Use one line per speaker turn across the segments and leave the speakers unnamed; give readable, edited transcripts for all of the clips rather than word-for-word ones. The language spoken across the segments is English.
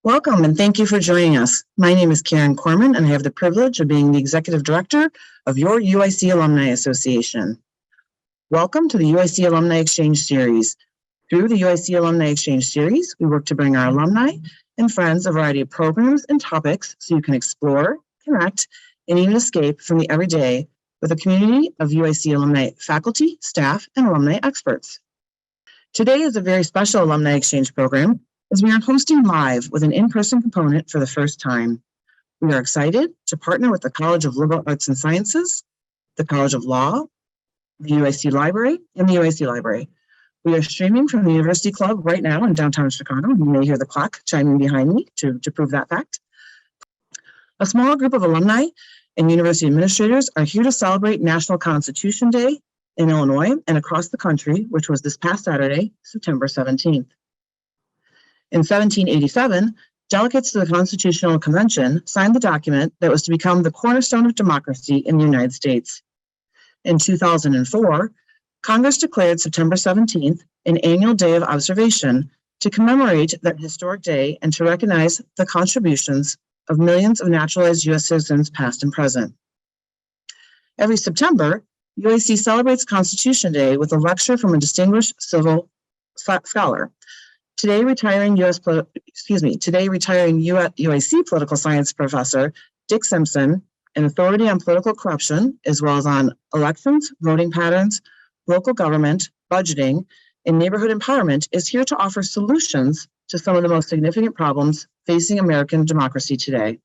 Welcome and thank you for joining us. My name is Karen Corman and I have the privilege of being the Executive Director of your UIC Alumni Association. Welcome to the UIC Alumni Exchange Series. Through the UIC Alumni Exchange Series, we work to bring our alumni and friends a variety of programs and topics so you can explore, connect, and even escape from the everyday with a community of UIC alumni faculty, staff, and alumni experts. Today is a very special Alumni Exchange program as we are hosting live with an in-person component for the first time. We are excited to partner with the College of Liberal Arts and Sciences, the College of Law, the UIC Library, and the UIC Library. We are streaming from the University Club right now in downtown Chicago. You may hear the clock chiming behind me to prove that fact. A small group of alumni and university administrators are here to celebrate National Constitution Day in Illinois and across the country, which was this past Saturday, September 17th. In 1787, delegates to the Constitutional Convention signed the document that was to become the cornerstone of democracy in the United States. In 2004, Congress declared September 17th an annual day of observation to commemorate that historic day and to recognize the contributions of millions of naturalized U.S. citizens past and present. Every September, UIC celebrates Constitution Day with a lecture from a distinguished civil scholar. Today retiring UIC political science professor Dick Simpson, an authority on political corruption, as well as on elections, voting patterns, local government, budgeting, and neighborhood empowerment, is here to offer solutions to some of the most significant problems facing American democracy today.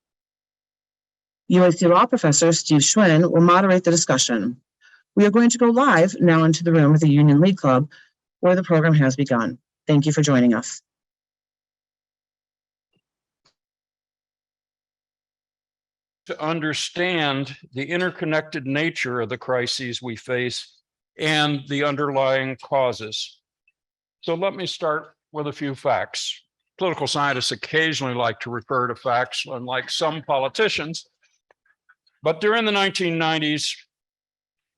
UIC law professor Steve Schwinn will moderate the discussion. We are going to go live now into the room with the Union League Club, where the program has begun. Thank you for joining us.
To understand the interconnected nature of the crises we face and the underlying causes. So let me start with a few facts. Political scientists occasionally like to refer to facts, unlike some politicians. But during the 1990s,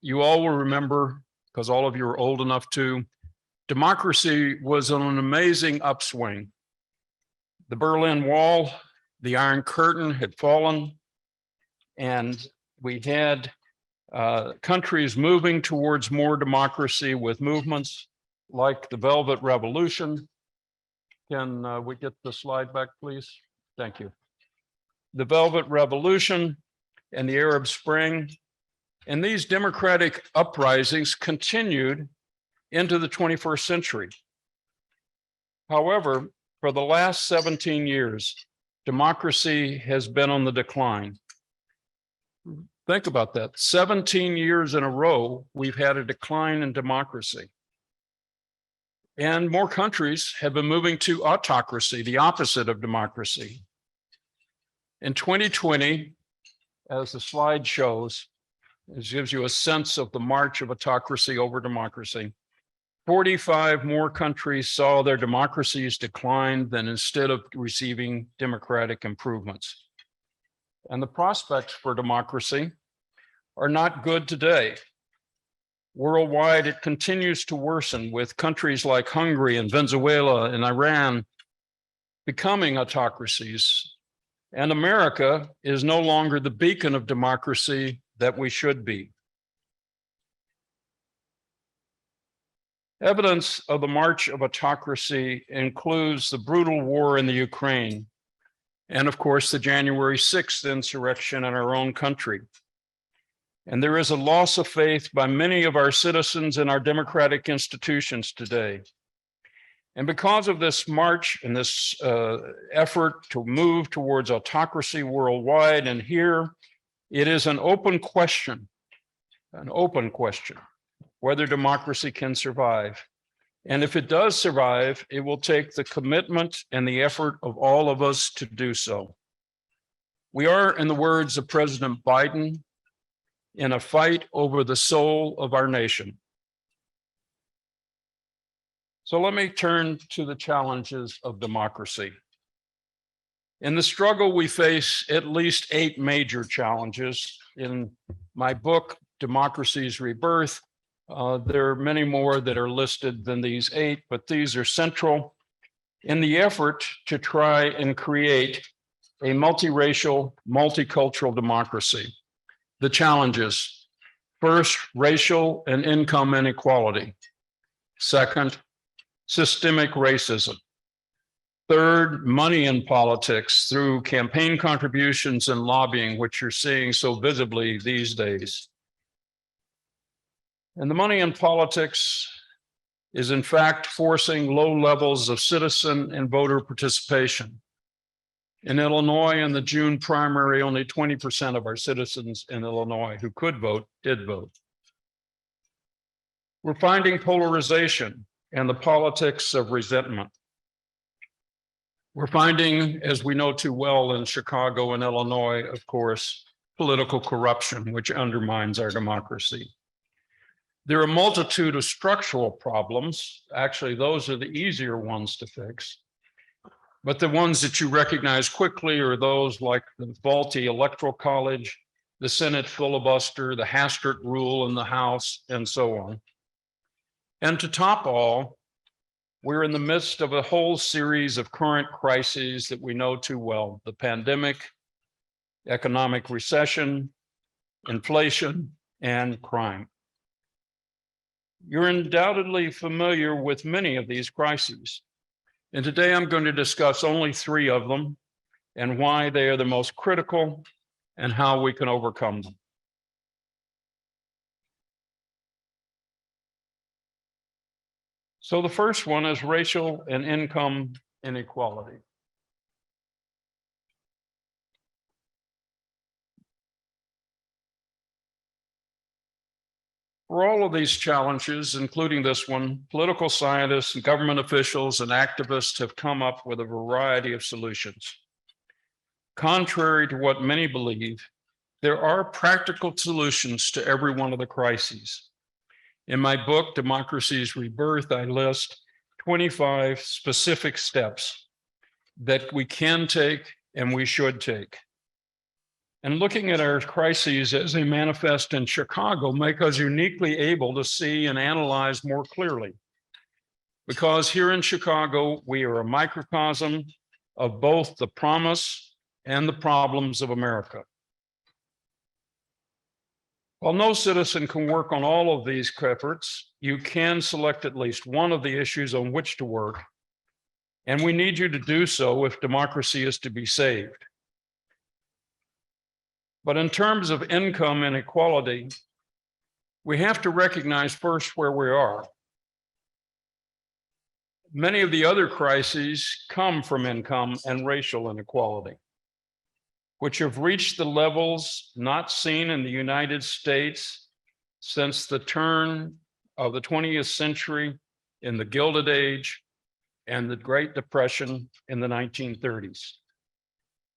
you all will remember, because all of you are old enough to, democracy was on an amazing upswing. The Berlin Wall, the Iron Curtain had fallen, and we had countries moving towards more democracy with movements like the Velvet Revolution. Can we get the slide back, please? Thank you. The Velvet Revolution and the Arab Spring. And these democratic uprisings continued into the 21st century. However, for the last 17 years, democracy has been on the decline. Think about that. 17 years in a row, we've had a decline in democracy. And more countries have been moving to autocracy, the opposite of democracy. In 2020, as the slide shows, it gives you a sense of the march of autocracy over democracy. 45 more countries saw their democracies decline than instead of receiving democratic improvements. And the prospects for democracy are not good today. Worldwide, it continues to worsen, with countries like Hungary and Venezuela and Iran becoming autocracies. And America is no longer the beacon of democracy that we should be. Evidence of the march of autocracy includes the brutal war in the Ukraine, and of course, the January 6th insurrection in our own country. And there is a loss of faith by many of our citizens in our democratic institutions today. And because of this march and this effort to move towards autocracy worldwide, and here it is an open question, whether democracy can survive. And if it does survive, it will take the commitment and the effort of all of us to do so. We are, in the words of President Biden, in a fight over the soul of our nation. So let me turn to the challenges of democracy. In the struggle, we face at least 8 major challenges. In my book, Democracy's Rebirth, there are many more that are listed than these 8, but these are central. in the effort to try and create a multiracial, multicultural democracy. The challenges: first, racial and income inequality. Second, systemic racism. Third, money in politics through campaign contributions and lobbying, which you're seeing so visibly these days. And the money in politics is in fact forcing low levels of citizen and voter participation. In Illinois, in the June primary, only 20% of our citizens in Illinois who could vote did vote. We're finding polarization and the politics of resentment. We're finding, as we know too well in Chicago and Illinois, of course, political corruption, which undermines our democracy. There are a multitude of structural problems. Actually, those are the easier ones to fix. But the ones that you recognize quickly are those like the faulty electoral college, the Senate filibuster, the Hastert rule in the House, and so on. And to top all, we're in the midst of a whole series of current crises that we know too well: the pandemic, economic recession, inflation, and crime. You're undoubtedly familiar with many of these crises. And today I'm going to discuss only 3 of them and why they are the most critical and how we can overcome them. So the first one is racial and income inequality. For all of these challenges, including this one, political scientists and government officials and activists have come up with a variety of solutions. Contrary to what many believe, there are practical solutions to every one of the crises. In my book, Democracy's Rebirth, I list 25 specific steps that we can take and we should take. And looking at our crises as they manifest in Chicago make us uniquely able to see and analyze more clearly. Because here in Chicago, we are a microcosm of both the promise and the problems of America. While no citizen can work on all of these efforts, you can select at least one of the issues on which to work. And we need you to do so if democracy is to be saved. But in terms of income inequality, we have to recognize first where we are. Many of the other crises come from income and racial inequality, which have reached the levels not seen in the United States since the turn of the 20th century in the Gilded Age and the Great Depression in the 1930s.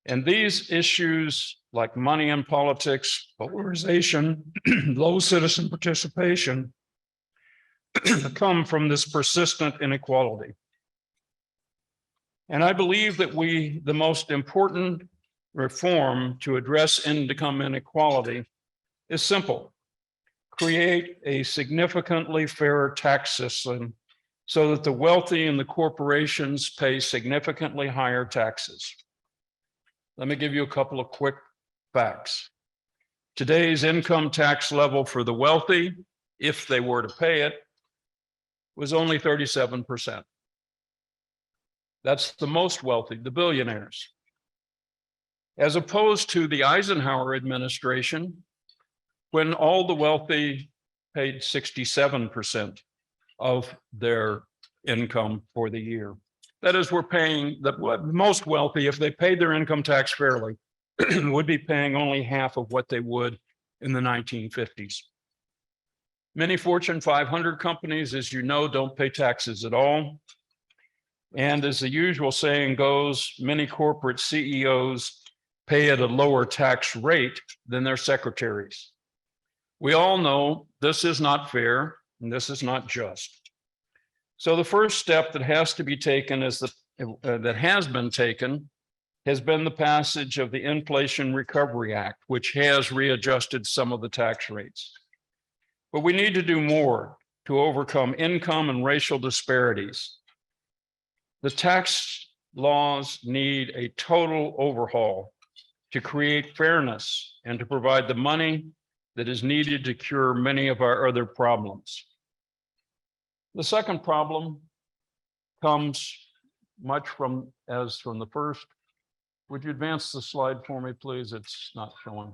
And these issues like money in politics, polarization, low citizen participation, come from this persistent inequality. And I believe that the most important reform to address income inequality is simple: create a significantly fairer tax system so that the wealthy and the corporations pay significantly higher taxes. Let me give you a couple of quick facts. Today's income tax level for the wealthy, if they were to pay it, was only 37%. That's the most wealthy, the billionaires. As opposed to the Eisenhower administration, when all the wealthy paid 67% of their income for the year. That is, we're paying the most wealthy, if they paid their income tax fairly, would be paying only half of what they would in the 1950s. Many Fortune 500 companies, as you know, don't pay taxes at all. And as the usual saying goes, many corporate CEOs pay at a lower tax rate than their secretaries. We all know this is not fair and this is not just. So the first step that has to be taken has been the passage of the Inflation Recovery Act, which has readjusted some of the tax rates. But we need to do more to overcome income and racial disparities. The tax laws need a total overhaul to create fairness and to provide the money that is needed to cure many of our other problems. The second problem comes much from the first. Would you advance the slide for me, please? It's not showing.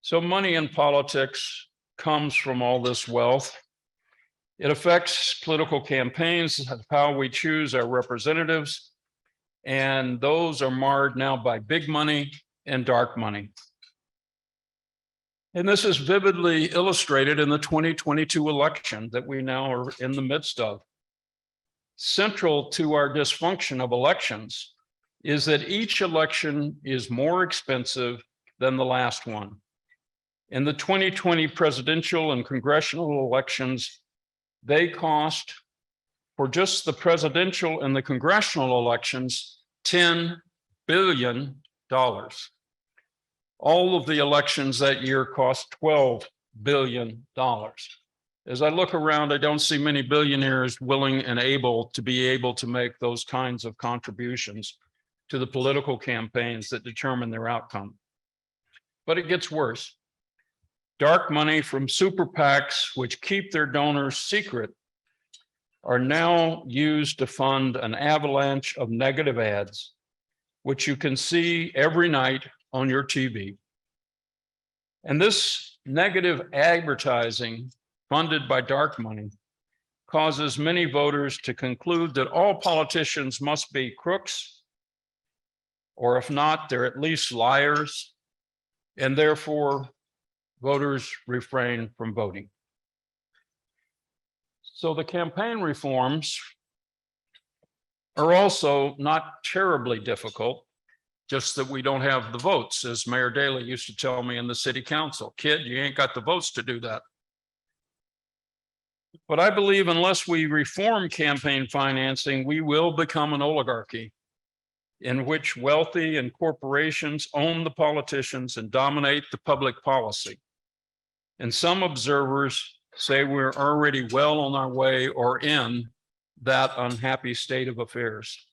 So money in politics comes from all this wealth. It affects political campaigns, how we choose our representatives, and those are marred now by big money and dark money. And this is vividly illustrated in the 2022 election that we now are in the midst of. Central to our dysfunction of elections is that each election is more expensive than the last one. In the 2020 presidential and congressional elections, they cost, for just the presidential and the congressional elections, $10 billion. All of the elections that year cost $12 billion. As I look around, I don't see many billionaires willing and able to make those kinds of contributions to the political campaigns that determine their outcome. But it gets worse. Dark money from super PACs, which keep their donors secret, are now used to fund an avalanche of negative ads, which you can see every night on your TV. And this negative advertising funded by dark money causes many voters to conclude that all politicians must be crooks, or if not, they're at least liars, and therefore voters refrain from voting. So the campaign reforms are also not terribly difficult, just that we don't have the votes, as Mayor Daley used to tell me in the city council. Kid, you ain't got the votes to do that. But I believe unless we reform campaign financing, we will become an oligarchy in which wealthy and corporations own the politicians and dominate the public policy. And some observers say we're already well on our way or in that unhappy state of affairs.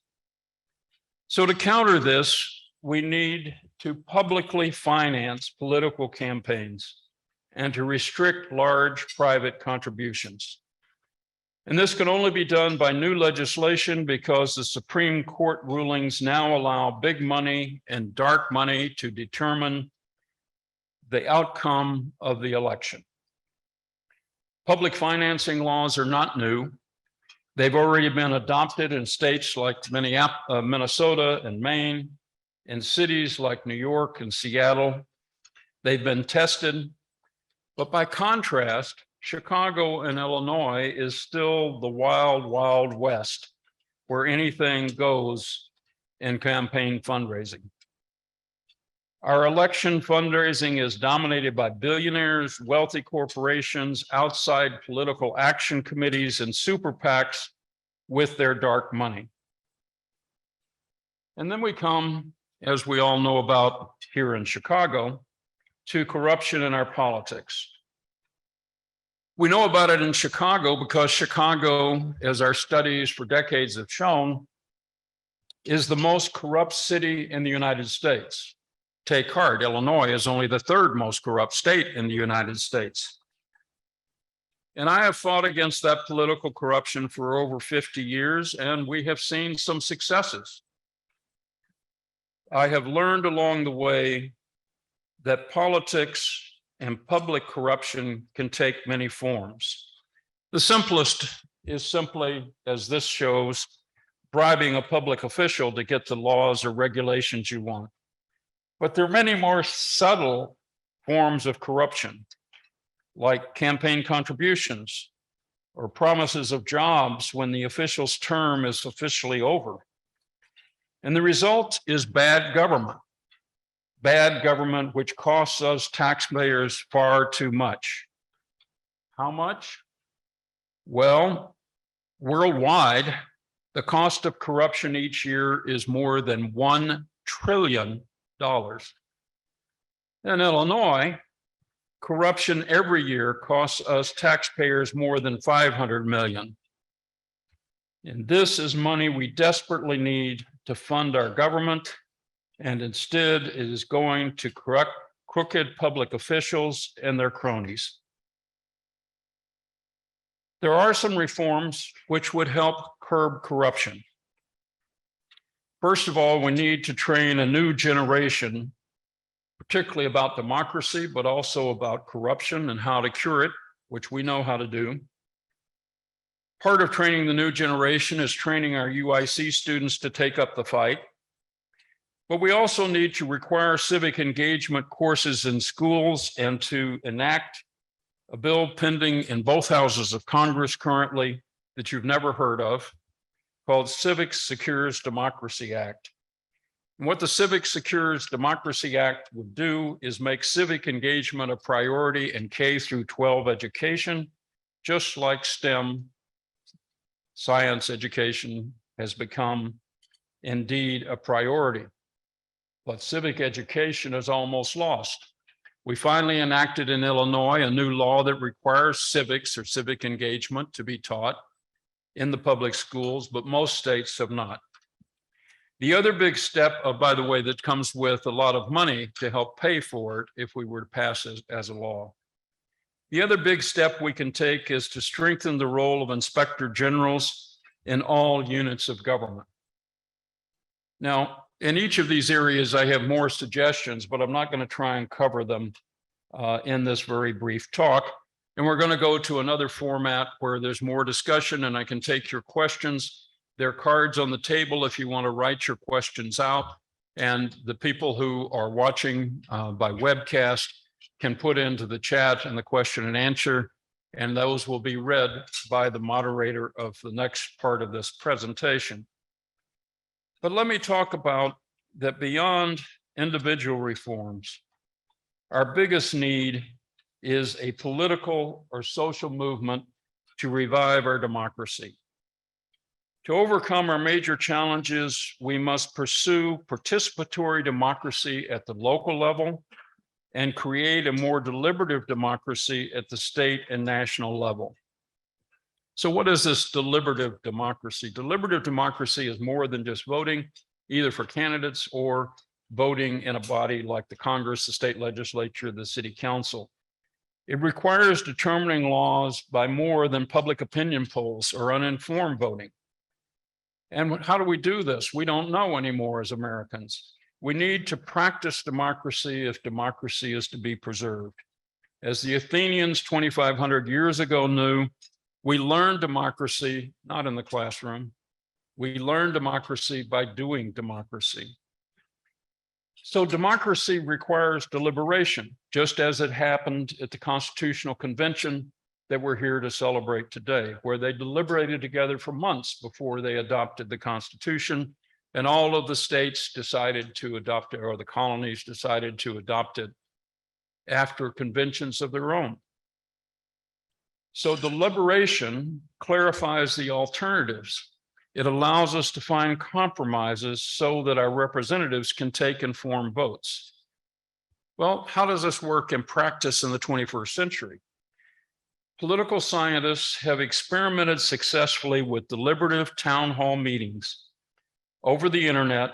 So to counter this, we need to publicly finance political campaigns and to restrict large private contributions. And this can only be done by new legislation because the Supreme Court rulings now allow big money and dark money to determine the outcome of the election. Public financing laws are not new. They've already been adopted in states like Minnesota and Maine, in cities like New York and Seattle. They've been tested, but by contrast, Chicago and Illinois is still the wild, wild west, where anything goes in campaign fundraising. Our election fundraising is dominated by billionaires, wealthy corporations, outside political action committees, and super PACs with their dark money. And then we come, as we all know about here in Chicago, to corruption in our politics. We know about it in Chicago because Chicago, as our studies for decades have shown, is the most corrupt city in the United States. Take heart, Illinois is only the third most corrupt state in the United States. And I have fought against that political corruption for over 50 years, and we have seen some successes. I have learned along the way that politics and public corruption can take many forms. The simplest is simply, as this shows, bribing a public official to get the laws or regulations you want. But there are many more subtle forms of corruption, like campaign contributions or promises of jobs when the official's term is officially over. And the result is bad government which costs us taxpayers far too much. How much? Well, worldwide, the cost of corruption each year is more than $1 trillion. In Illinois, corruption every year costs us taxpayers more than $500 million. And this is money we desperately need to fund our government. And instead, it is going to correct crooked public officials and their cronies. There are some reforms which would help curb corruption. First of all, we need to train a new generation, particularly about democracy, but also about corruption and how to cure it, which we know how to do. Part of training the new generation is training our UIC students to take up the fight. But we also need to require civic engagement courses in schools and to enact a bill pending in both houses of Congress currently that you've never heard of, called Civic Secures Democracy Act. And what the Civic Secures Democracy Act would do is make civic engagement a priority in K through 12 education, just like STEM science education has become indeed a priority. But civic education is almost lost. We finally enacted in Illinois a new law that requires civics or civic engagement to be taught in the public schools, but most states have not. The other big step, by the way, that comes with a lot of money to help pay for it if we were to pass as a law. The other big step we can take is to strengthen the role of inspector generals in all units of government. Now, in each of these areas, I have more suggestions, but I'm not going to try and cover them in this very brief talk. And we're going to go to another format where there's more discussion and I can take your questions. There are cards on the table if you want to write your questions out. And the people who are watching by webcast can put into the chat and the question and answer, and those will be read by the moderator of the next part of this presentation. But let me talk about that beyond individual reforms, our biggest need is a political or social movement to revive our democracy. To overcome our major challenges, we must pursue participatory democracy at the local level and create a more deliberative democracy at the state and national level. So what is this deliberative democracy? Deliberative democracy is more than just voting, either for candidates or voting in a body like the Congress, the state legislature, the city council. It requires determining laws by more than public opinion polls or uninformed voting. And how do we do this? We don't know anymore as Americans. We need to practice democracy if democracy is to be preserved. As the Athenians 2,500 years ago knew, we learn democracy, not in the classroom. We learn democracy by doing democracy. So democracy requires deliberation, just as it happened at the Constitutional Convention that we're here to celebrate today, where they deliberated together for months before they adopted the Constitution, and all of the states decided to adopt it, or the colonies decided to adopt it after conventions of their own. So deliberation clarifies the alternatives. It allows us to find compromises so that our representatives can take informed votes. Well, how does this work in practice in the 21st century? Political scientists have experimented successfully with deliberative town hall meetings over the internet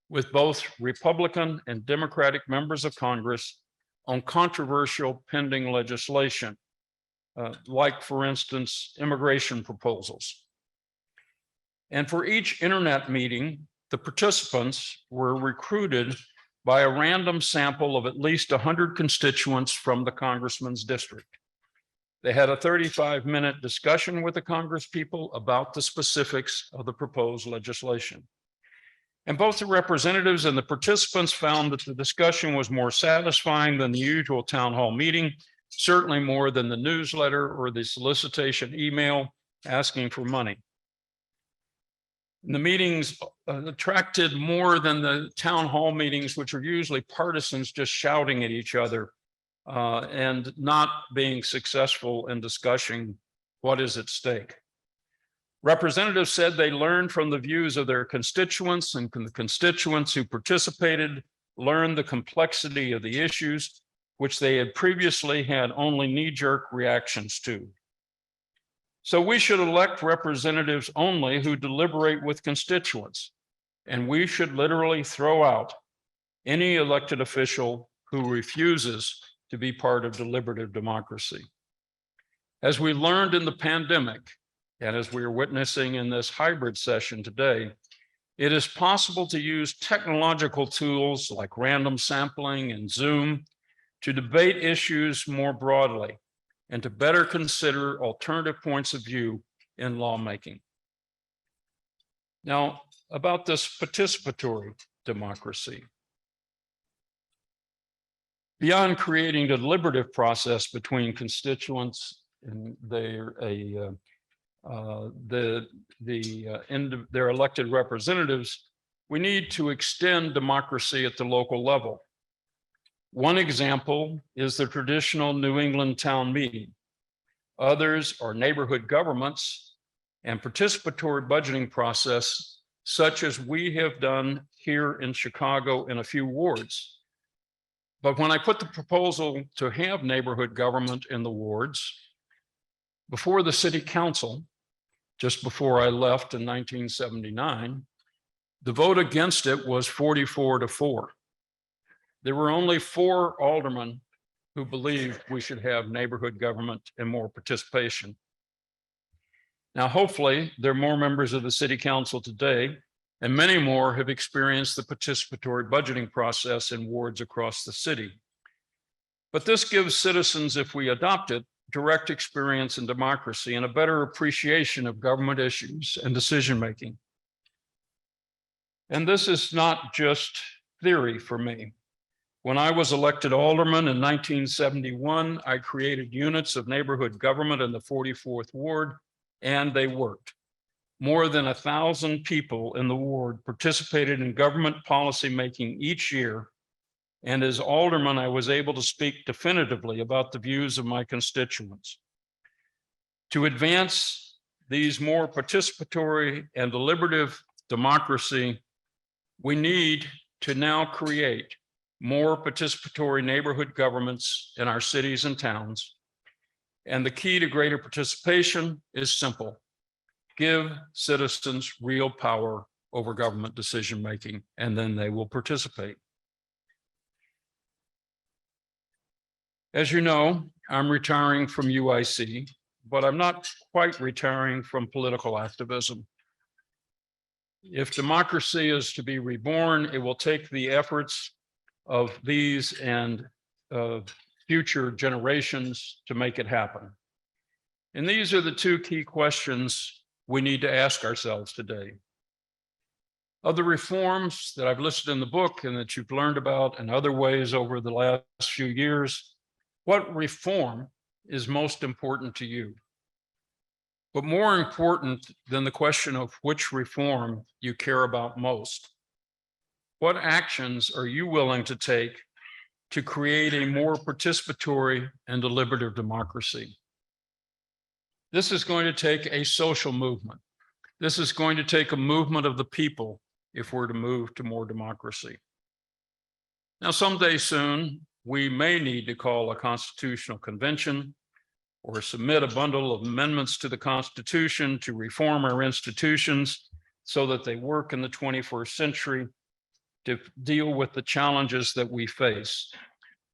with both Republican and Democratic members of Congress on controversial pending legislation, like, for instance, immigration proposals. And for each internet meeting, the participants were recruited by a random sample of at least 100 constituents from the congressman's district. They had a 35-minute discussion with the congresspeople about the specifics of the proposed legislation. And both the representatives and the participants found that the discussion was more satisfying than the usual town hall meeting, certainly more than the newsletter or the solicitation email asking for money. And the meetings attracted more than the town hall meetings, which are usually partisans just shouting at each other and not being successful in discussing what is at stake. Representatives said they learned from the views of their constituents, and the constituents who participated learned the complexity of the issues, which they had previously had only knee-jerk reactions to. So we should elect representatives only who deliberate with constituents, and we should literally throw out any elected official who refuses to be part of deliberative democracy. As we learned in the pandemic, and as we are witnessing in this hybrid session today, it is possible to use technological tools like random sampling and Zoom to debate issues more broadly and to better consider alternative points of view in lawmaking. Now, about this participatory democracy. Beyond creating a deliberative process between constituents and their elected representatives, we need to extend democracy at the local level. One example is the traditional New England town meeting. Others are neighborhood governments and participatory budgeting process, such as we have done here in Chicago in a few wards. But when I put the proposal to have neighborhood government in the wards before the city council, just before I left in 1979, the vote against it was 44-4. There were only 4 aldermen who believed we should have neighborhood government and more participation. Now, hopefully, there are more members of the city council today, and many more have experienced the participatory budgeting process in wards across the city. But this gives citizens, if we adopt it, direct experience in democracy and a better appreciation of government issues and decision-making. And this is not just theory for me. When I was elected alderman in 1971, I created units of neighborhood government in the 44th ward, and they worked. More than 1,000 people in the ward participated in government policy making each year. And as alderman, I was able to speak definitively about the views of my constituents. To advance these more participatory and deliberative democracy, we need to now create more participatory neighborhood governments in our cities and towns. And the key to greater participation is simple. Give citizens real power over government decision-making, and then they will participate. As you know, I'm retiring from UIC, but I'm not quite retiring from political activism. If democracy is to be reborn, it will take the efforts of these and future generations to make it happen. And these are the 2 key questions we need to ask ourselves today. Of the reforms that I've listed in the book and that you've learned about in other ways over the last few years, what reform is most important to you? But more important than the question of which reform you care about most, what actions are you willing to take to create a more participatory and deliberative democracy? This is going to take a social movement. This is going to take a movement of the people if we're to move to more democracy. Now, someday soon, we may need to call a constitutional convention or submit a bundle of amendments to the Constitution to reform our institutions so that they work in the 21st century to deal with the challenges that we face.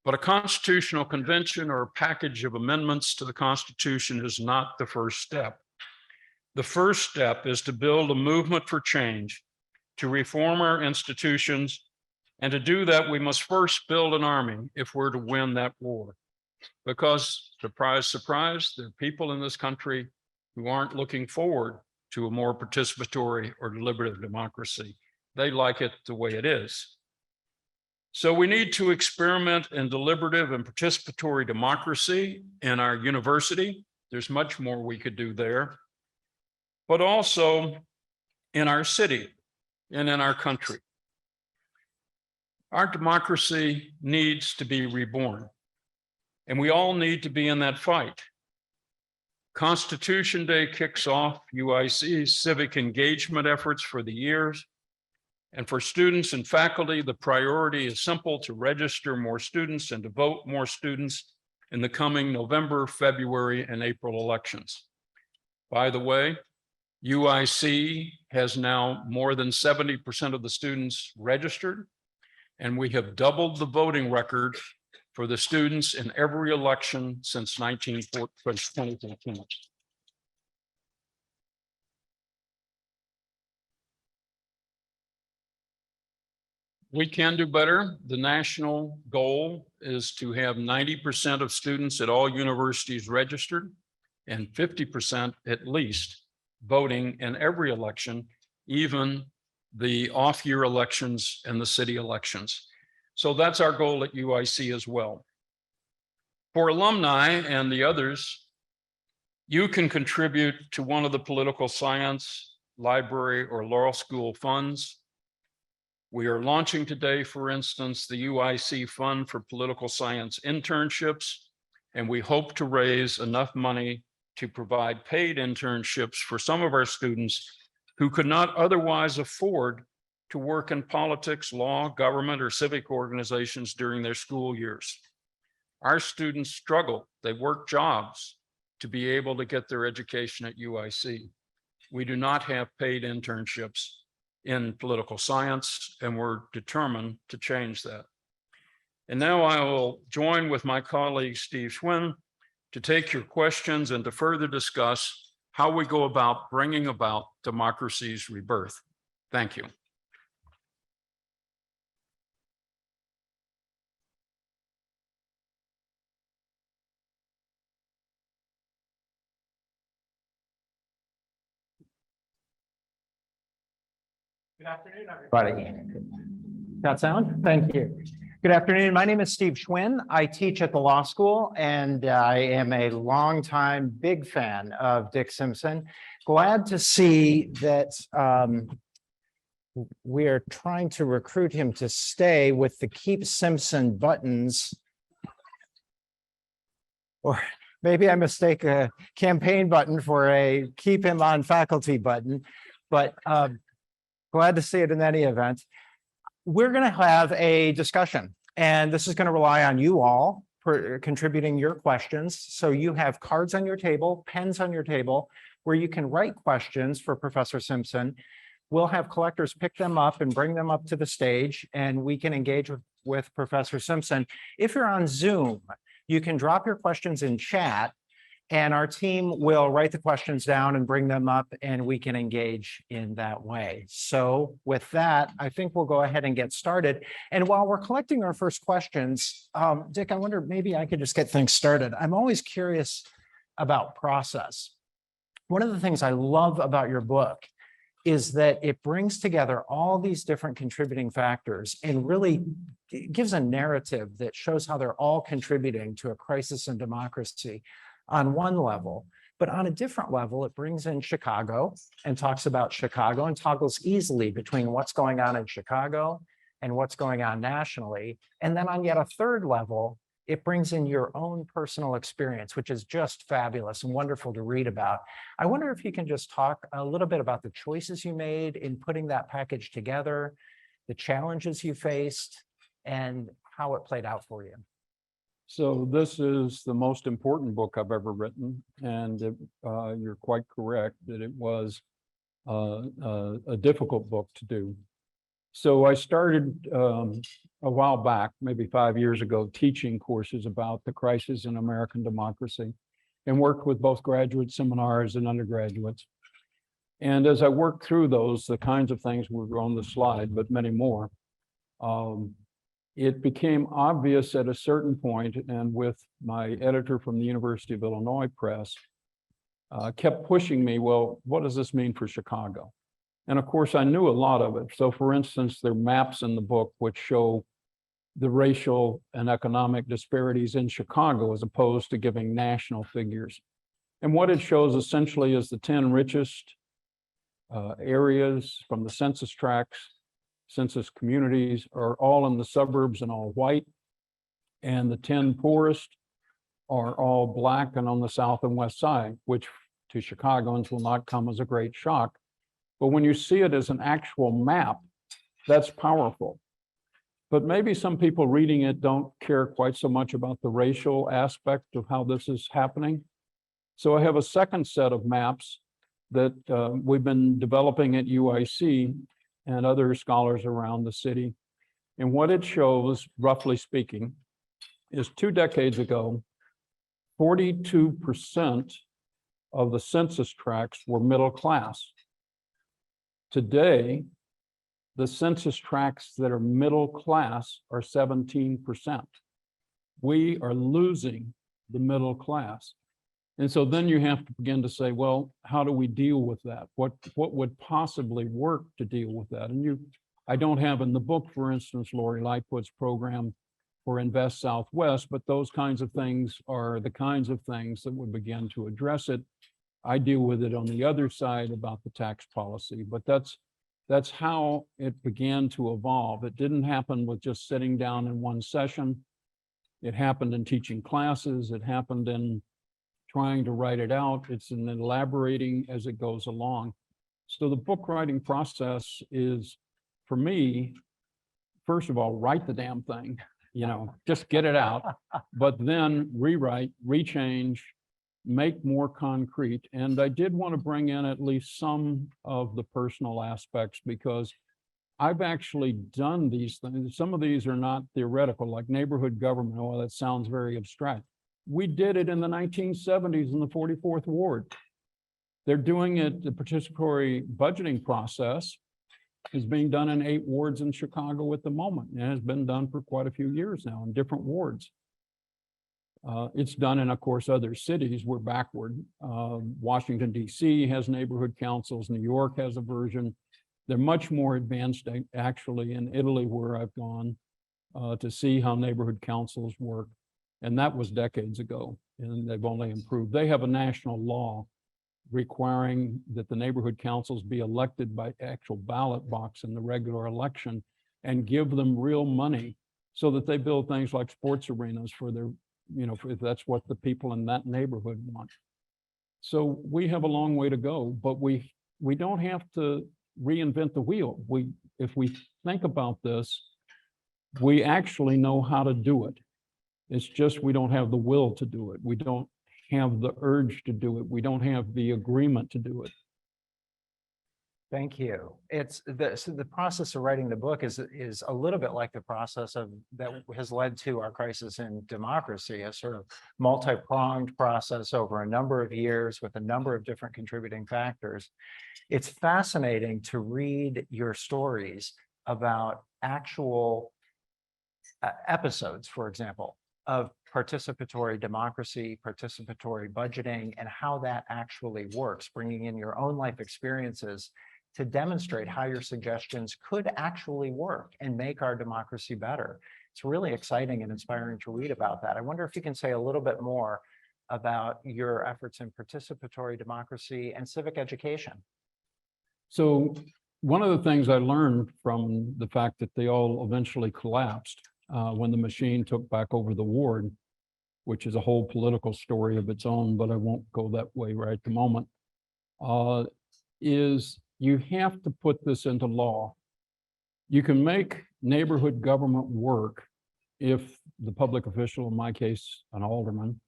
But a constitutional convention or a package of amendments to the Constitution is not the first step. The first step is to build a movement for change, to reform our institutions, and to do that, we must first build an army if we're to win that war. Because, surprise, surprise, there are people in this country who aren't looking forward to a more participatory or deliberative democracy. They like it the way it is. So we need to experiment in deliberative and participatory democracy in our university. There's much more we could do there, but also in our city and in our country. Our democracy needs to be reborn, and we all need to be in that fight. Constitution Day kicks off UIC's civic engagement efforts for the years. And for students and faculty, the priority is simple: to register more students and to vote more students in the coming November, February, and April elections. By the way, UIC has now more than 70% of the students registered, and we have doubled the voting record for the students in every election since 2014. We can do better. The national goal is to have 90% of students at all universities registered and 50% at least voting in every election, even the off-year elections and the city elections. So that's our goal at UIC as well. For alumni and the others, you can contribute to one of the political science, library, or law school funds. We are launching today, for instance, the UIC Fund for Political Science Internships, and we hope to raise enough money to provide paid internships for some of our students who could not otherwise afford to work in politics, law, government, or civic organizations during their school years. Our students struggle. They work jobs to be able to get their education at UIC. We do not have paid internships in political science, and we're determined to change that. And now I will join with my colleague, Steve Schwinn, to take your questions and to further discuss how we go about bringing about democracy's rebirth. Thank you.
Good afternoon, everybody. That sound? Thank you. Good afternoon. My name is Steve Schwinn. I teach at the law school, and I am a longtime big fan of Dick Simpson. Glad to see that we are trying to recruit him to stay with the Keep Simpson buttons. Or maybe I mistake a campaign button for a keep him on faculty button, but glad to see it in any event. We're going to have a discussion, and this is going to rely on you all for contributing your questions. So you have cards on your table, pens on your table, where you can write questions for Professor Simpson. We'll have collectors pick them up and bring them up to the stage, and we can engage with Professor Simpson. If you're on Zoom, you can drop your questions in chat, and our team will write the questions down and bring them up, and we can engage in that way. So with that, I think we'll go ahead and get started. And while we're collecting our first questions, Dick, I wonder maybe I could just get things started. I'm always curious about process. One of the things I love about your book is that it brings together all these different contributing factors and really gives a narrative that shows how they're all contributing to a crisis in democracy on one level, but on a different level, it brings in Chicago and talks about Chicago and toggles easily between what's going on in Chicago and what's going on nationally. And then on yet a third level, it brings in your own personal experience, which is just fabulous and wonderful to read about. I wonder if you can just talk a little bit about the choices you made in putting that package together, the challenges you faced, and how it played out for you.
So this is the most important book I've ever written, and you're quite correct that it was a difficult book to do. So I started a while back, maybe 5 years ago, teaching courses about the crisis in American democracy, and worked with both graduate seminars and undergraduates. And as I worked through those, the kinds of things were on the slide, but many more, it became obvious at a certain point, and with my editor from the University of Illinois Press, kept pushing me, well, what does this mean for Chicago? And of course, I knew a lot of it. So for instance, there are maps in the book which show the racial and economic disparities in Chicago as opposed to giving national figures. And what it shows essentially is the 10 richest areas from the census tracts, census communities are all in the suburbs and all white, and the 10 poorest are all Black and on the south and west side, which to Chicagoans will not come as a great shock. But when you see it as an actual map, that's powerful. But maybe some people reading it don't care quite so much about the racial aspect of how this is happening. So I have a second set of maps that we've been developing at UIC and other scholars around the city. And what it shows, roughly speaking, is 2 decades ago, 42% of the census tracts were middle class. Today, the census tracts that are middle class are 17%. We are losing the middle class. And so then you have to begin to say, well, how do we deal with that? What would possibly work to deal with that? And I don't have in the book, for instance, Lori Lightfoot's program for Invest Southwest, but those kinds of things are the kinds of things that would begin to address it. I deal with it on the other side about the tax policy, but that's how it began to evolve. It didn't happen with just sitting down in one session. It happened in teaching classes. It happened in trying to write it out. It's in elaborating as it goes along. So the book writing process is, for me, first of all, write the damn thing, just get it out, but then rewrite, rechange, make more concrete. And I did want to bring in at least some of the personal aspects, because I've actually done these things. Some of these are not theoretical, like neighborhood government. Oh, that sounds very abstract. We did it in the 1970s in the 44th Ward. They're doing it, the participatory budgeting process is being done in 8 wards in Chicago at the moment. It has been done for quite a few years now in different wards. It's done in, of course, other cities. We're backward. Washington, D.C. has neighborhood councils. New York has a version. They're much more advanced, actually, in Italy, where I've gone to see how neighborhood councils work. And that was decades ago, and they've only improved. They have a national law requiring that the neighborhood councils be elected by actual ballot box in the regular election and give them real money so that they build things like sports arenas for their, if that's what the people in that neighborhood want. So we have a long way to go, but we don't have to reinvent the wheel. If we think about this, we actually know how to do it. It's just we don't have the will to do it. We don't have the urge to do it. We don't have the agreement to do it.
Thank you. So the process of writing the book is a little bit like the process that has led to our crisis in democracy, a sort of multi-pronged process over a number of years with a number of different contributing factors. It's fascinating to read your stories about actual episodes, for example, of participatory democracy, participatory budgeting, and how that actually works, bringing in your own life experiences to demonstrate how your suggestions could actually work and make our democracy better. It's really exciting and inspiring to read about that. I wonder if you can say a little bit more about your efforts in participatory democracy and civic education.
So one of the things I learned from the fact that they all eventually collapsed when the machine took back over the ward, which is a whole political story of its own, but I won't go that way right at the moment, is you have to put this into law. You can make neighborhood government work if the public official, in my case, an alderman,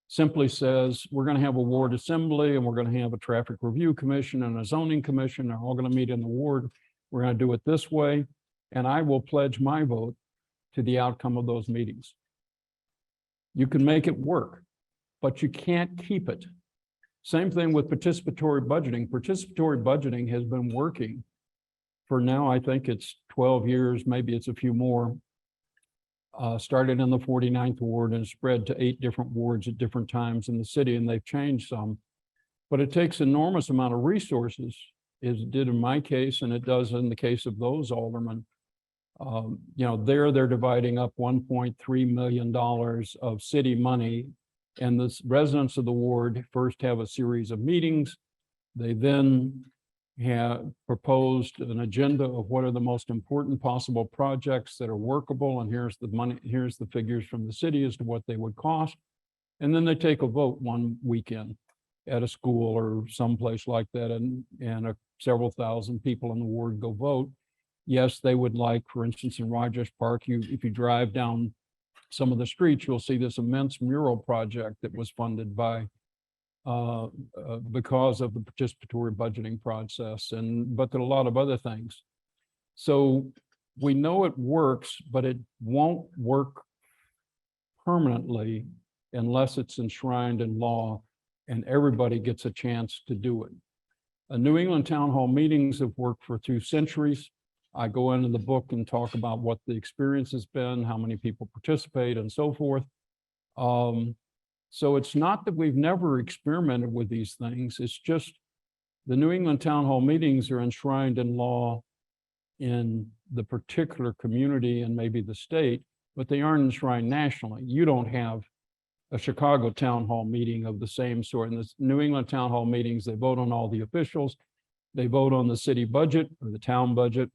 simply says, we're going to have a ward assembly and we're going to have a traffic review commission and a zoning commission. They're all going to meet in the ward. We're going to do it this way. And I will pledge my vote to the outcome of those meetings. You can make it work, but you can't keep it. Same thing with participatory budgeting. Participatory budgeting has been working for now, I think it's 12 years, maybe it's a few more. Started in the 49th ward and spread to 8 different wards at different times in the city, and they've changed some. But it takes enormous amount of resources, as it did in my case, and it does in the case of those aldermen. They're dividing up $1.3 million of city money, and the residents of the ward first have a series of meetings. They then have proposed an agenda of what are the most important possible projects that are workable, and here's the money, here's the figures from the city as to what they would cost. And then they take a vote one weekend at a school or someplace like that, and several thousand people in the ward go vote. Yes, they would like, for instance, in Rogers Park, if you drive down some of the streets, you'll see this immense mural project that was funded by because of the participatory budgeting process, but there are a lot of other things. So we know it works, but it won't work permanently unless it's enshrined in law and everybody gets a chance to do it. New England town hall meetings have worked for 2 centuries. I go into the book and talk about what the experience has been, how many people participate, and so forth. So it's not that we've never experimented with these things. It's just the New England town hall meetings are enshrined in law in the particular community and maybe the state, but they aren't enshrined nationally. You don't have a Chicago town hall meeting of the same sort. In the New England town hall meetings, they vote on all the officials, they vote on the city budget or the town budget,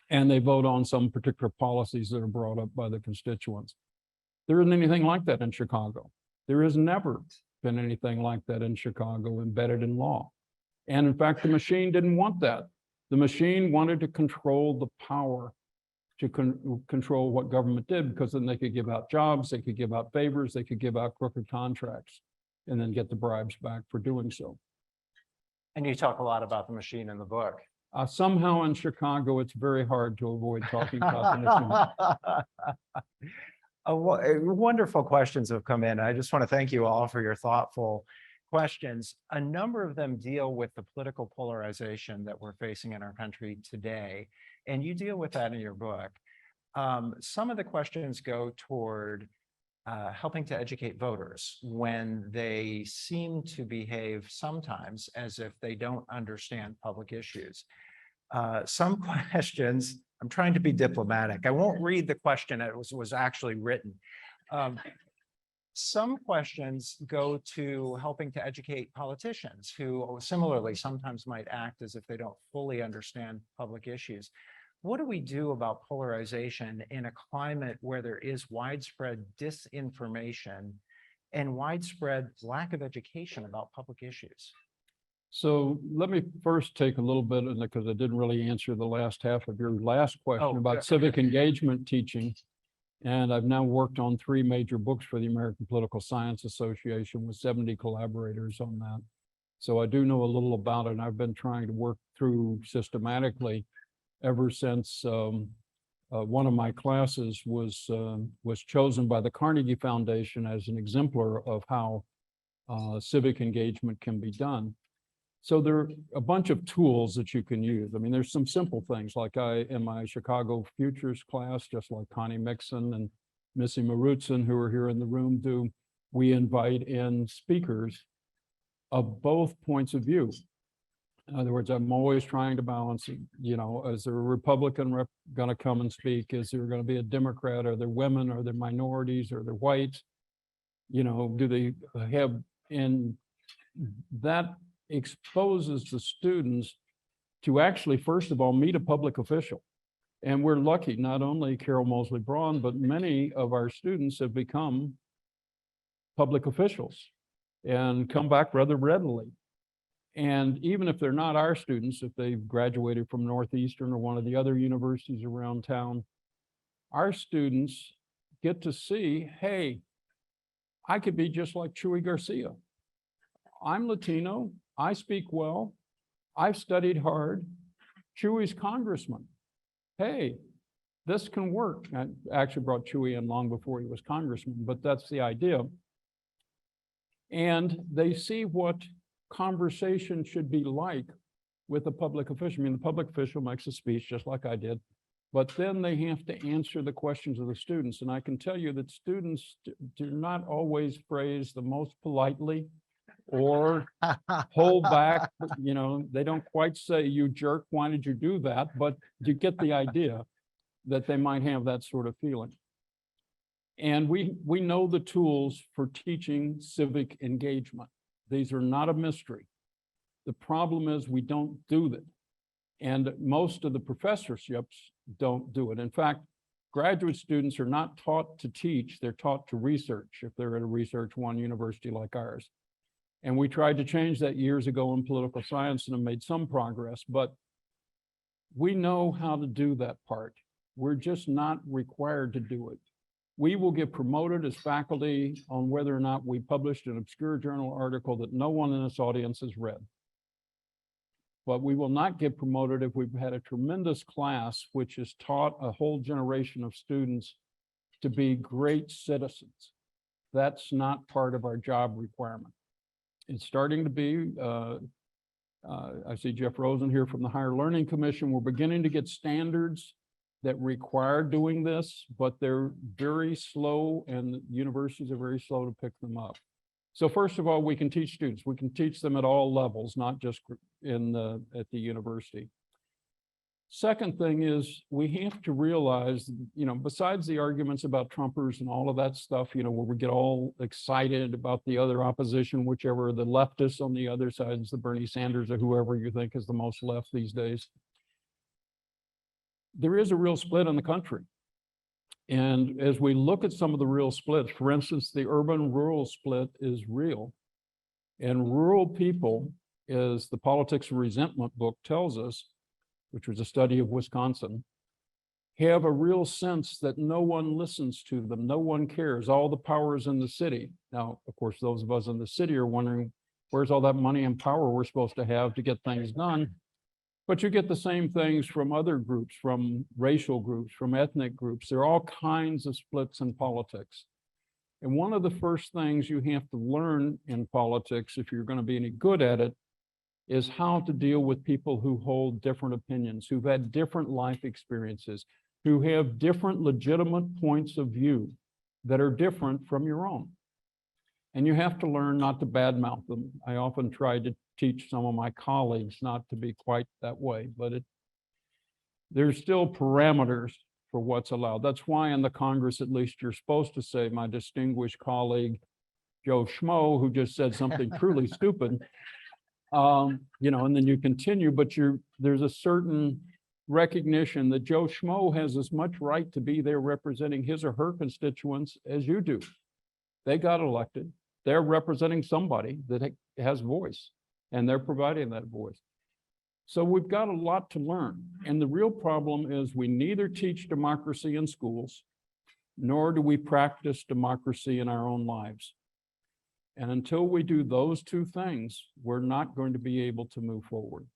and they vote on some particular policies that are brought up by the constituents. There isn't anything like that in Chicago. There has never been anything like that in Chicago embedded in law. And in fact, the machine didn't want that. The machine wanted to control the power to control what government did, because then they could give out jobs, they could give out favors, they could give out crooked contracts, and then get the bribes back for doing so.
And you talk a lot about the machine in the book.
Somehow in Chicago, it's very hard to avoid talking about the machine.
Wonderful questions have come in. I just want to thank you all for your thoughtful questions. A number of them deal with the political polarization that we're facing in our country today, and you deal with that in your book. Some of the questions go toward helping to educate voters when they seem to behave sometimes as if they don't understand public issues. Some questions, I'm trying to be diplomatic. I won't read the question that was actually written. Some questions go to helping to educate politicians who similarly sometimes might act as if they don't fully understand public issues. What do we do about polarization in a climate where there is widespread disinformation and widespread lack of education about public issues?
So let me first take a little bit, because I didn't really answer the last half of your last question about civic engagement teaching. And I've now worked on 3 major books for the American Political Science Association with 70 collaborators on that. So I do know a little about it, and I've been trying to work through systematically ever since one of my classes was chosen by the Carnegie Foundation as an exemplar of how civic engagement can be done. So there are a bunch of tools that you can use. I mean, there's some simple things like in my Chicago Futures class, just like Connie Mixon and Missy Marutson, who are here in the room, do, we invite in speakers of both points of view. In other words, I'm always trying to balance, you know, is there a Republican going to come and speak? Is there going to be a Democrat? Are there women? Are there minorities? Are there whites? You know, do they have, and that exposes the students to actually, first of all, meet a public official. And we're lucky, not only Carol Mosley Braun, but many of our students have become public officials and come back rather readily. And even if they're not our students, if they've graduated from Northeastern or one of the other universities around town, our students get to see, hey, I could be just like Chuy Garcia. I'm Latino, I speak well, I've studied hard, Chuy's congressman. Hey, this can work. I actually brought Chuy in long before he was congressman, but that's the idea. And they see what conversation should be like with a public official. I mean, the public official makes a speech just like I did, but then they have to answer the questions of the students. And I can tell you that students do not always phrase the most politely or hold back, you know, they don't quite say, you jerk, why did you do that? But you get the idea that they might have that sort of feeling. And we know the tools for teaching civic engagement. These are not a mystery. The problem is we don't do that. And most of the professorships don't do it. In fact, graduate students are not taught to teach, they're taught to research if they're at a Research One university like ours. And we tried to change that years ago in political science and have made some progress, but we know how to do that part. We're just not required to do it. We will get promoted as faculty on whether or not we published an obscure journal article that no one in this audience has read. But we will not get promoted if we've had a tremendous class which has taught a whole generation of students to be great citizens. That's not part of our job requirement. It's starting to be, I see Jeff Rosen here from the Higher Learning Commission. We're beginning to get standards that require doing this, but they're very slow and universities are very slow to pick them up. So first of all, we can teach students. We can teach them at all levels, not just at the university. Second thing is we have to realize, besides the arguments about Trumpers and all of that stuff, where we get all excited about the other opposition, whichever the leftists on the other side is the Bernie Sanders or whoever you think is the most left these days. There is a real split in the country. And as we look at some of the real splits, for instance, the urban-rural split is real. And rural people, as the Politics of Resentment book tells us, which was a study of Wisconsin, have a real sense that no one listens to them, no one cares, all the power is in the city. Now, of course, those of us in the city are wondering, where's all that money and power we're supposed to have to get things done? But you get the same things from other groups, from racial groups, from ethnic groups. There are all kinds of splits in politics. And one of the first things you have to learn in politics, if you're going to be any good at it, is how to deal with people who hold different opinions, who've had different life experiences, who have different legitimate points of view that are different from your own. And you have to learn not to badmouth them. I often try to teach some of my colleagues not to be quite that way, but there's still parameters for what's allowed. That's why in the Congress, at least, you're supposed to say, my distinguished colleague, Joe Schmo, who just said something truly stupid, and then you continue, but there's a certain recognition that Joe Schmo has as much right to be there representing his or her constituents as you do. They got elected. They're representing somebody that has voice, and they're providing that voice. So we've got a lot to learn. And the real problem is we neither teach democracy in schools, nor do we practice democracy in our own lives. And until we do those two things, we're not going to be able to move forward.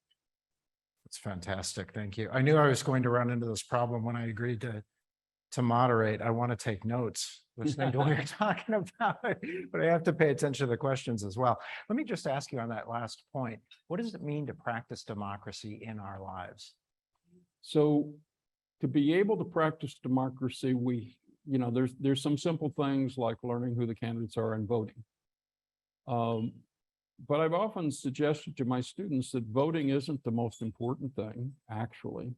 That's fantastic. Thank you. I knew I was going to run into this problem when I agreed to moderate. I want to take notes, listening to what you're talking about, but I have to pay attention to the questions as well. Let me just ask you on that last point, what does it mean to practice democracy in our lives?
So to be able to practice democracy, there's some simple things like learning who the candidates are and voting. But I've often suggested to my students that voting isn't the most important thing, actually.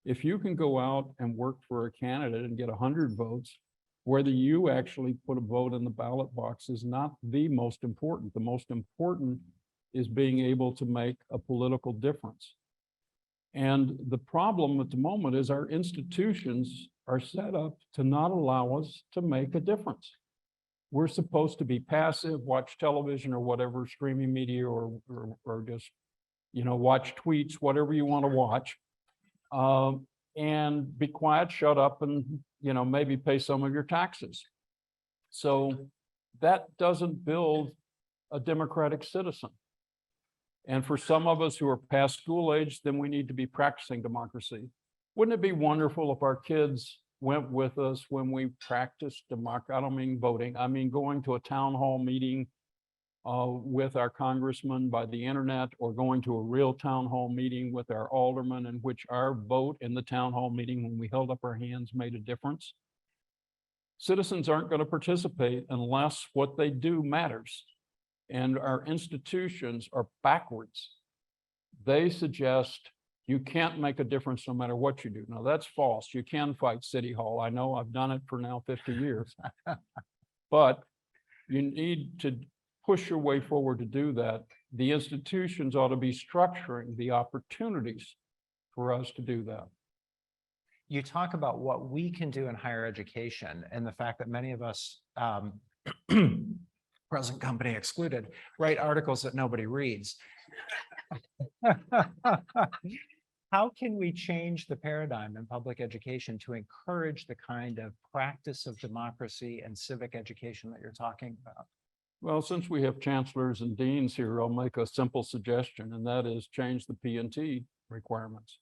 If you can go out and work for a candidate and get 100 votes, whether you actually put a vote in the ballot box is not the most important. The most important is being able to make a political difference. And the problem at the moment is our institutions are set up to not allow us to make a difference. We're supposed to be passive, watch television or whatever, streaming media, or just, watch tweets, whatever you want to watch, and be quiet, shut up, and, maybe pay some of your taxes. So that doesn't build a democratic citizen. And for some of us who are past school age, then we need to be practicing democracy. Wouldn't it be wonderful if our kids went with us when we practiced democracy? I don't mean voting. I mean going to a town hall meeting with our congressman by the internet, or going to a real town hall meeting with our alderman, in which our vote in the town hall meeting when we held up our hands made a difference. Citizens aren't going to participate unless what they do matters. And our institutions are backwards. They suggest you can't make a difference no matter what you do. Now, that's false. You can fight City Hall. I know, I've done it for now 50 years. But you need to push your way forward to do that. The institutions ought to be structuring the opportunities for us to do that.
You talk about what we can do in higher education and the fact that many of us, present company excluded, write articles that nobody reads. how can we change the paradigm in public education to encourage the kind of practice of democracy and civic education that you're talking about?
Well, since we have chancellors and deans here, I'll make a simple suggestion, and that is change the P&T requirements.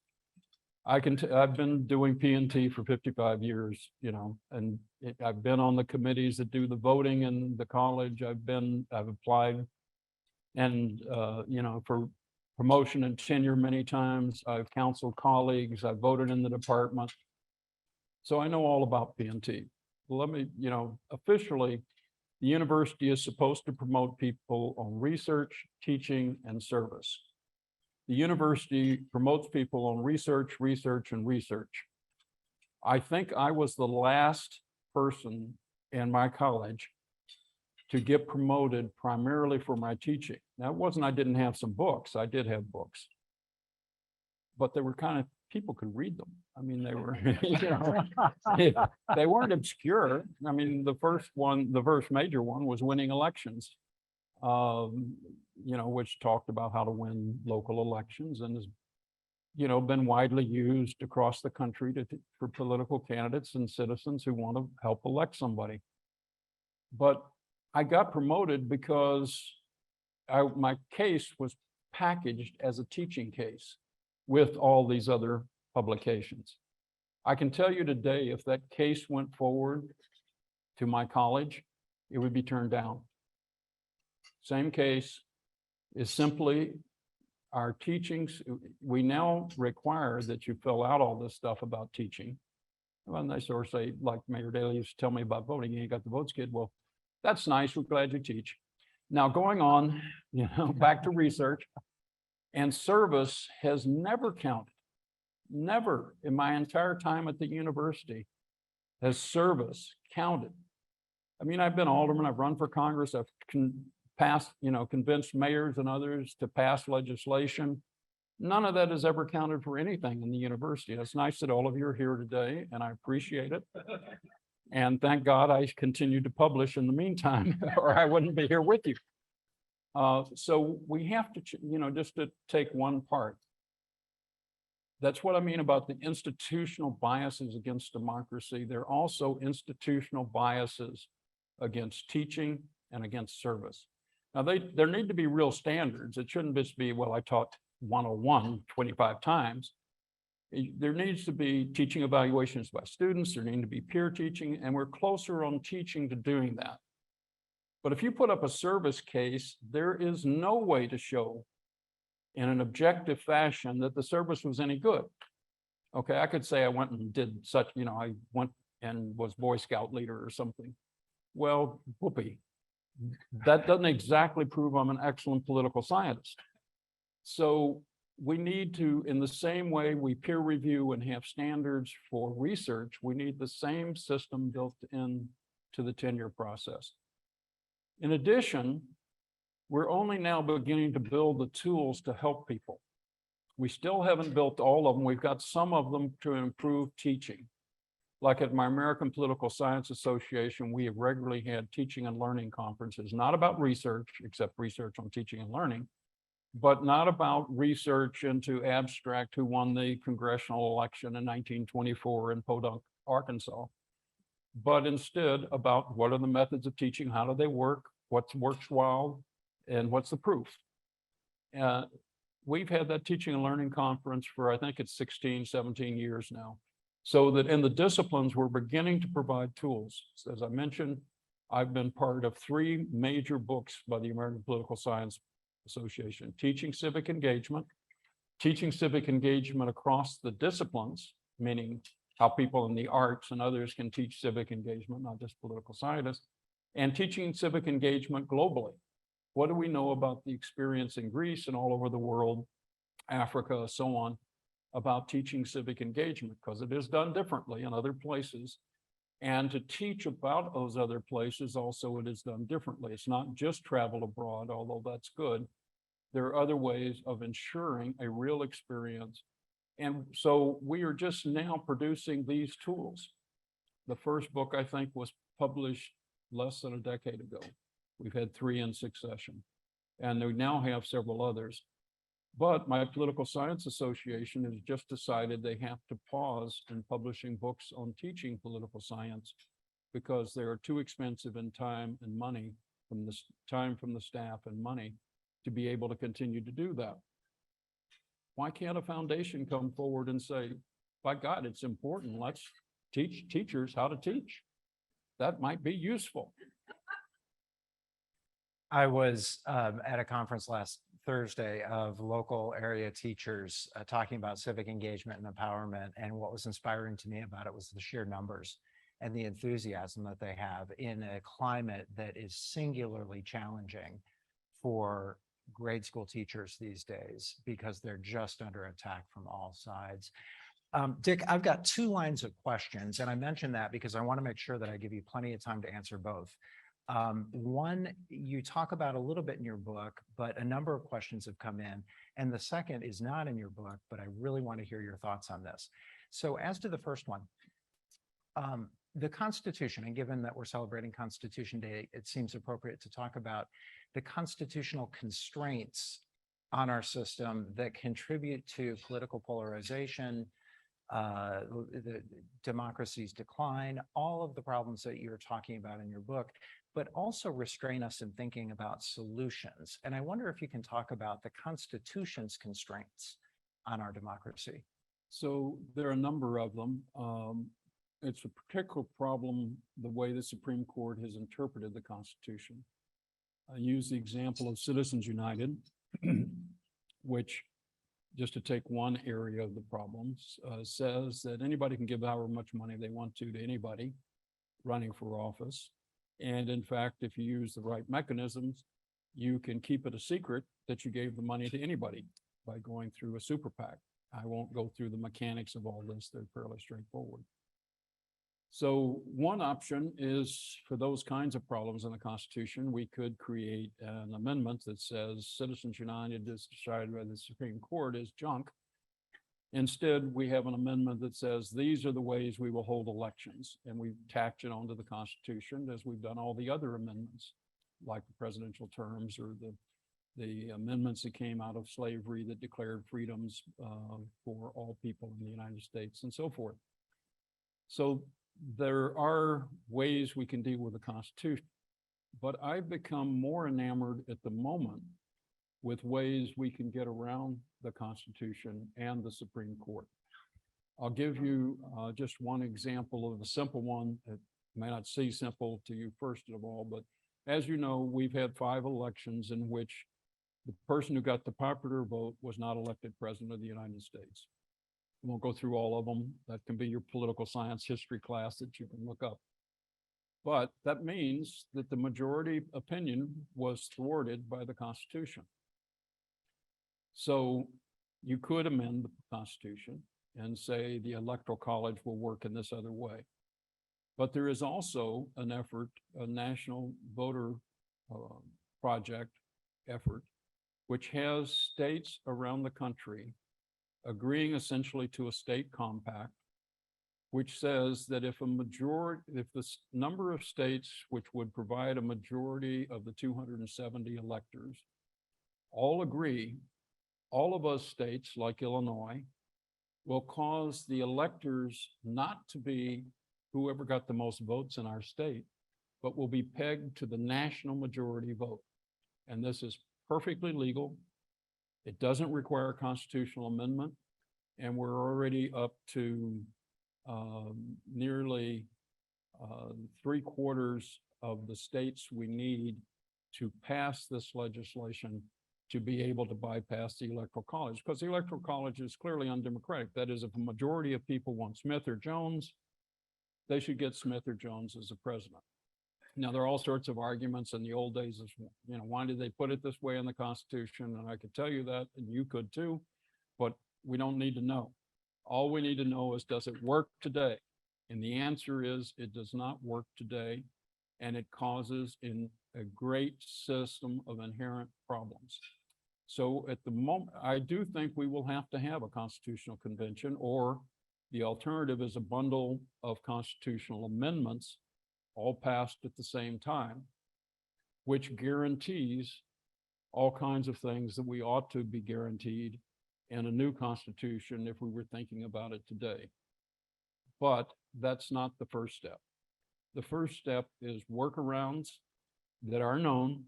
I've been doing P&T for 55 years, you know, and I've been on the committees that do the voting in the college. I've applied and, you know, for promotion and tenure many times. I've counseled colleagues. I've voted in the department. So I know all about P&T. Let me, you know, officially, the university is supposed to promote people on research, teaching, and service. The university promotes people on research, and research. I think I was the last person in my college to get promoted primarily for my teaching. Now, it wasn't I didn't have some books. I did have books. But they were kind of, people could read them. I mean, they were, you know, they weren't obscure. I mean, the first major one was winning elections. You know, which talked about how to win local elections and has, you know, been widely used across the country for political candidates and citizens who want to help elect somebody. But I got promoted because my case was packaged as a teaching case with all these other publications. I can tell you today, if that case went forward to my college, it would be turned down. Same case is simply our teachings. We now require that you fill out all this stuff about teaching. Well, they sort of say, like Mayor Daley used to tell me about voting, you ain't got the votes, kid. Well, that's nice. We're glad you teach. Now going on, you know, back to research and service has never counted. Never in my entire time at the university has service counted. I mean, I've been alderman, I've run for Congress, I've passed, you know, convinced mayors and others to pass legislation. None of that has ever counted for anything in the university. It's nice that all of you are here today, and I appreciate it. And thank God I continue to publish in the meantime, or I wouldn't be here with you. So we have to, you know, just to take one part. That's what I mean about the institutional biases against democracy. There are also institutional biases against teaching and against service. Now, there need to be real standards. It shouldn't just be, well, I taught 101 25 times. There needs to be teaching evaluations by students. There need to be peer teaching, and we're closer on teaching to doing that. But if you put up a service case, there is no way to show in an objective fashion that the service was any good. Okay, I could say I went and did such, you know, I went and was Boy Scout leader or something. Well, whoopee. That doesn't exactly prove I'm an excellent political scientist. So we need to, in the same way we peer review and have standards for research, we need the same system built into the tenure process. In addition, we're only now beginning to build the tools to help people. We still haven't built all of them. We've got some of them to improve teaching. Like at my American Political Science Association, we have regularly had teaching and learning conferences, not about research, except research on teaching and learning, but not about research into abstract who won the congressional election in 1924 in Podunk, Arkansas, but instead about what are the methods of teaching, how do they work, what works well, and what's the proof. We've had that teaching and learning conference for, I think it's 16, 17 years now. So that in the disciplines, we're beginning to provide tools. So as I mentioned, I've been part of 3 major books by the American Political Science Association: Teaching Civic Engagement across the disciplines, meaning how people in the arts and others can teach civic engagement, not just political scientists, and Teaching Civic Engagement globally. What do we know about the experience in Greece and all over the world, Africa, so on, about teaching civic engagement, because it is done differently in other places. And to teach about those other places also, it is done differently. It's not just travel abroad, although that's good. There are other ways of ensuring a real experience. And so we are just now producing these tools. The first book, I think, was published less than a decade ago. We've had 3 in succession, and we now have several others. But my political science association has just decided they have to pause in publishing books on teaching political science because they are too expensive in time and money from the time from the staff and money to be able to continue to do that. Why can't a foundation come forward and say, by God, it's important, let's teach teachers how to teach? That might be useful.
I was at a conference last Thursday of local area teachers talking about civic engagement and empowerment. And what was inspiring to me about it was the sheer numbers and the enthusiasm that they have in a climate that is singularly challenging for grade school teachers these days because they're just under attack from all sides. Dick, I've got two lines of questions, and I mention that because I want to make sure that I give you plenty of time to answer both. One, you talk about a little bit in your book, but a number of questions have come in. And the second is not in your book, but I really want to hear your thoughts on this. So as to the first one, the Constitution, and given that we're celebrating Constitution Day, it seems appropriate to talk about the constitutional constraints on our system that contribute to political polarization, the democracy's decline, all of the problems that you're talking about in your book, but also restrain us in thinking about solutions. And I wonder if you can talk about the Constitution's constraints on our democracy.
So there are a number of them. It's a particular problem, the way the Supreme Court has interpreted the Constitution. I use the example of Citizens United, which, just to take one area of the problems, says that anybody can give however much money they want to anybody running for office. And in fact, if you use the right mechanisms, you can keep it a secret that you gave the money to anybody by going through a super PAC. I won't go through the mechanics of all this. They're fairly straightforward. So one option is, for those kinds of problems in the Constitution, we could create an amendment that says Citizens United is decided by the Supreme Court is junk. Instead, we have an amendment that says these are the ways we will hold elections, and we've tacked it onto the Constitution as we've done all the other amendments, like the presidential terms or the amendments that came out of slavery that declared freedoms for all people in the United States and so forth. So there are ways we can deal with the Constitution, but I've become more enamored at the moment with ways we can get around the Constitution and the Supreme Court. I'll give you just one example of a simple one. It may not seem simple to you first of all, but as you know, we've had 5 elections in which the person who got the popular vote was not elected president of the United States. I won't go through all of them. That can be your political science history class that you can look up. But that means that the majority opinion was thwarted by the Constitution. So you could amend the Constitution and say the Electoral College will work in this other way. But there is also an effort, a national voter project effort, which has states around the country agreeing essentially to a state compact, which says that if the number of states which would provide a majority of the 270 electors all agree, all of us states like Illinois will cause the electors not to be whoever got the most votes in our state, but will be pegged to the national majority vote. And this is perfectly legal. It doesn't require a constitutional amendment, and we're already up to nearly 3/4 of the states we need to pass this legislation to be able to bypass the Electoral College, because the Electoral College is clearly undemocratic. That is, if a majority of people want Smith or Jones, they should get Smith or Jones as a president. Now, there are all sorts of arguments in the old days, of, why did they put it this way in the Constitution? And I could tell you that, and you could too, but we don't need to know. All we need to know is, does it work today? And the answer is, it does not work today, and it causes a great system of inherent problems. So at the moment, I do think we will have to have a constitutional convention, or the alternative is a bundle of constitutional amendments all passed at the same time, which guarantees all kinds of things that we ought to be guaranteed in a new constitution if we were thinking about it today. But that's not the first step. The first step is workarounds that are known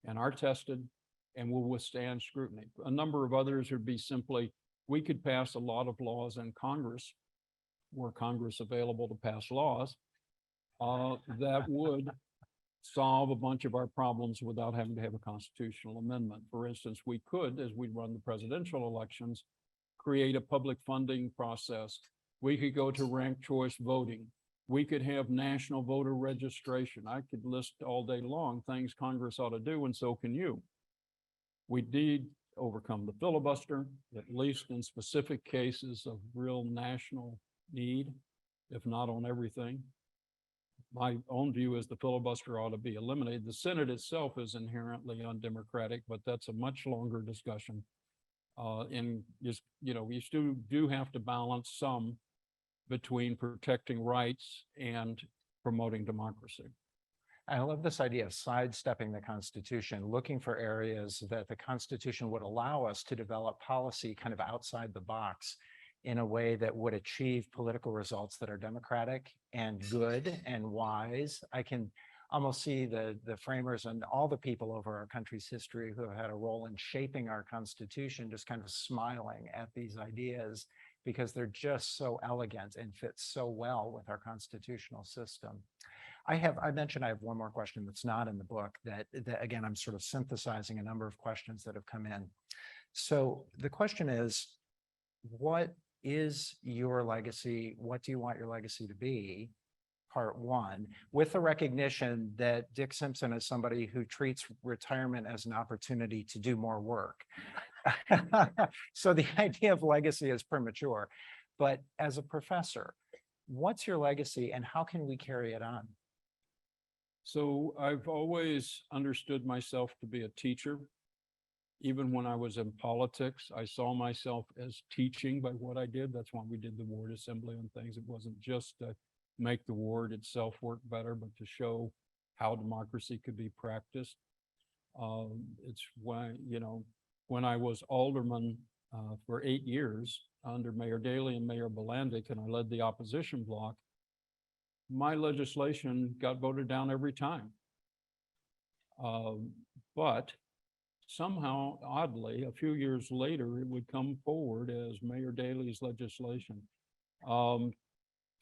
and are tested and will withstand scrutiny. A number of others would be simply, we could pass a lot of laws in Congress, were Congress available to pass laws, that would solve a bunch of our problems without having to have a constitutional amendment. For instance, we could, as we run the presidential elections, create a public funding process. We could go to ranked choice voting. We could have national voter registration. I could list all day long things Congress ought to do, and so can you. We need overcome the filibuster, at least in specific cases of real national need, if not on everything. My own view is the filibuster ought to be eliminated. The Senate itself is inherently undemocratic, but that's a much longer discussion. And just, you still do have to balance some between protecting rights and promoting democracy.
I love this idea of sidestepping the Constitution, looking for areas that the Constitution would allow us to develop policy kind of outside the box in a way that would achieve political results that are democratic and good and wise. I can almost see the framers and all the people over our country's history who have had a role in shaping our Constitution just kind of smiling at these ideas because they're just so elegant and fit so well with our constitutional system. I mentioned I have one more question that's not in the book that again, I'm sort of synthesizing a number of questions that have come in. So the question is, what is your legacy? What do you want your legacy to be? Part one, with the recognition that Dick Simpson is somebody who treats retirement as an opportunity to do more work. So the idea of legacy is premature, but as a professor, what's your legacy and how can we carry it on?
So I've always understood myself to be a teacher. Even when I was in politics, I saw myself as teaching by what I did. That's why we did the ward assembly and things. It wasn't just to make the ward itself work better, but to show how democracy could be practiced. It's why, when I was alderman for 8 years under Mayor Daley and Mayor Belandic, and I led the opposition bloc, my legislation got voted down every time. But somehow, oddly, a few years later, it would come forward as Mayor Daley's legislation.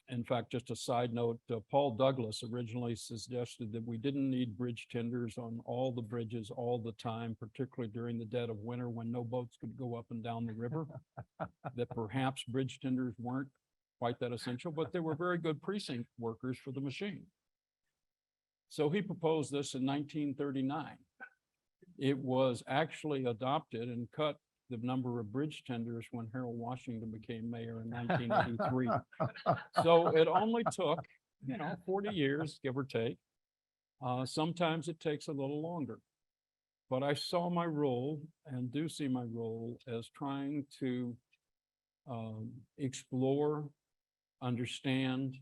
In fact, just a side note, Paul Douglas originally suggested that we didn't need bridge tenders on all the bridges all the time, particularly during the dead of winter when no boats could go up and down the river, that perhaps bridge tenders weren't quite that essential, but they were very good precinct workers for the machine. So he proposed this in 1939. It was actually adopted and cut the number of bridge tenders when Harold Washington became mayor in 1983. So it only took, 40 years, give or take. Sometimes it takes a little longer. But I saw my role and do see my role as trying to explore, understand,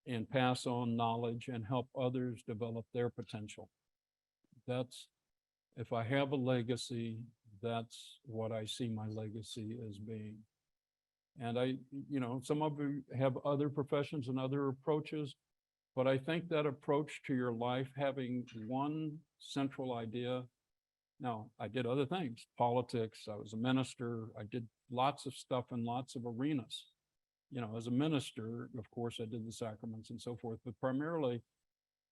and pass on knowledge and help others develop their potential. That's, if I have a legacy, that's what I see my legacy as being. And some of you have other professions and other approaches, but I think that approach to your life, having one central idea. Now, I did other things, politics, I was a minister, I did lots of stuff in lots of arenas. As a minister, of course, I did the sacraments and so forth, but primarily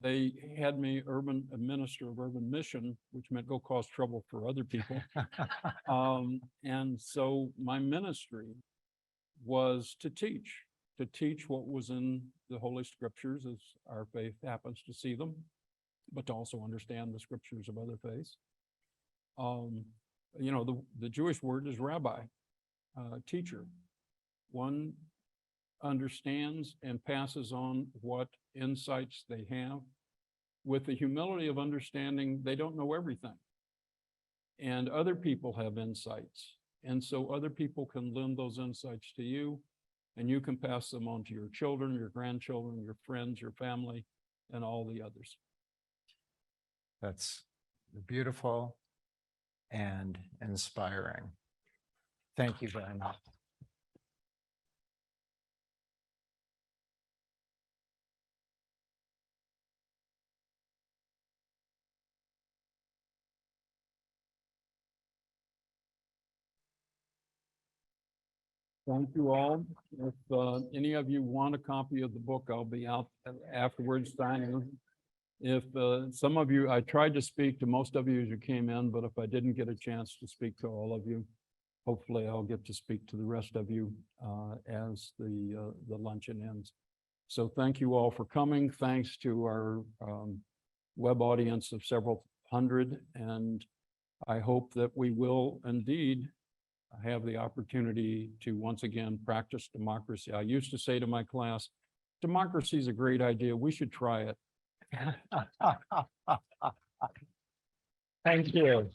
they had me a minister of urban mission, which meant go cause trouble for other people. And so my ministry was to teach what was in the Holy Scriptures as our faith happens to see them, but to also understand the scriptures of other faiths. The Jewish word is rabbi, teacher. One understands and passes on what insights they have with the humility of understanding they don't know everything. And other people have insights. And so other people can lend those insights to you, and you can pass them on to your children, your grandchildren, your friends, your family, and all the others.
That's beautiful. and inspiring. Thank you very much.
Thank you all. If any of you want a copy of the book, I'll be out afterwards signing. If some of you, I tried to speak to most of you as you came in, but if I didn't get a chance to speak to all of you, hopefully I'll get to speak to the rest of you as the luncheon ends. So thank you all for coming. Thanks to our web audience of several hundred, and I hope that we will indeed have the opportunity to once again practice democracy. I used to say to my class, democracy is a great idea. We should try it.
Thank you.